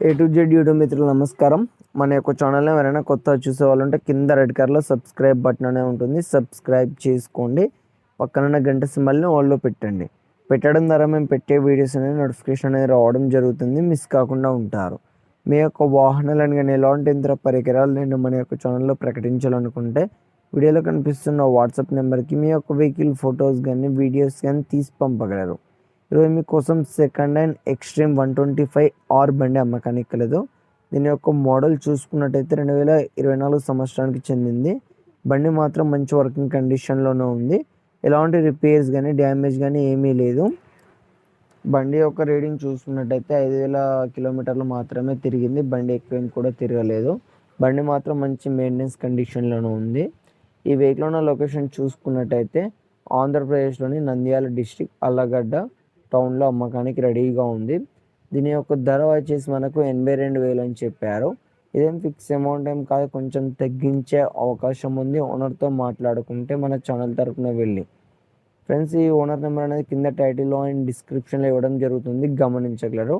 A to Z YouTube మిత్రులు నమస్కారం. మన యొక్క ఛానల్ని ఎవరైనా కొత్తగా చూసేవాళ్ళంటే కింద రెడ్ కలర్లో సబ్స్క్రైబ్ బటన్ అనే ఉంటుంది, సబ్స్క్రైబ్ చేసుకోండి. పక్కన గంట సింబల్ని ఆల్లో పెట్టండి. పెట్టడం ద్వారా మేము పెట్టే వీడియోస్ అనేది నోటిఫికేషన్ అనేది రావడం జరుగుతుంది, మిస్ కాకుండా ఉంటారు. మీ యొక్క వాహనాలను కానీ ఎలాంటి యంత్ర పరికరాలు నేను మన యొక్క ఛానల్లో ప్రకటించాలనుకుంటే వీడియోలో కనిపిస్తున్న వాట్సాప్ నెంబర్కి మీ యొక్క వెహికల్ ఫొటోస్ కానీ వీడియోస్ కానీ తీసి పంపగలరు. ఈరోజు మీకోసం సెకండ్ హ్యాండ్ ఎక్స్ట్రీమ్ 125R బండి అమ్మకానికి కలదు. దీని యొక్క మోడల్ చూసుకున్నట్టయితే 2024 సంవత్సరానికి చెందింది. బండి మాత్రం మంచి వర్కింగ్ కండిషన్లోనే ఉంది. ఎలాంటి రిపేర్స్ కానీ డ్యామేజ్ కానీ ఏమీ లేదు. బండి యొక్క రీడింగ్ చూసుకున్నట్టయితే 5000 కిలోమీటర్లు మాత్రమే తిరిగింది. బండి ఎక్కువ కూడా తిరగలేదు. బండి మాత్రం మంచి మెయింటెనెన్స్ కండిషన్లోనే ఉంది. ఈ వెహికల్ ఉన్న లొకేషన్ చూసుకున్నట్టయితే ఆంధ్రప్రదేశ్లోని నంద్యాల డిస్టిక్ అల్లగడ్డ టౌన్లో అమ్మకానికి రెడీగా ఉంది. దీని యొక్క ధర వచ్చేసి మనకు 82,000 అని చెప్పారు. ఇదేం ఫిక్స్ అమౌంట్ ఏం కాదు, కొంచెం తగ్గించే అవకాశం ఉంది. ఓనర్తో మాట్లాడుకుంటే మన ఛానల్ తరపున వెళ్ళి. ఫ్రెండ్స్, ఈ ఓనర్ నెంబర్ అనేది కింద టైటిల్లో అండ్ డిస్క్రిప్షన్లో ఇవ్వడం జరుగుతుంది, గమనించగలరు.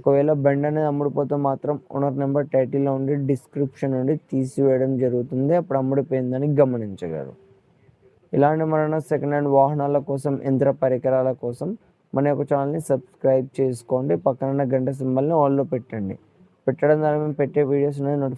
ఒకవేళ బండి అనేది అమ్ముడుపోతే మాత్రం ఓనర్ నెంబర్ టైటిల్లో ఉండి డిస్క్రిప్షన్ నుండి తీసివేయడం జరుగుతుంది, అప్పుడు అమ్ముడిపోయిందని గమనించగలరు. ఇలాంటి మరణ సెకండ్ హ్యాండ్ వాహనాల కోసం, యంత్ర పరికరాల కోసం మన యొక్క ఛానల్ని సబ్స్క్రైబ్ చేసుకోండి. పక్కన గంట సింబల్ని ఆల్లో పెట్టండి. పెట్టడం ద్వారా మేము పెట్టే వీడియోస్ అనేది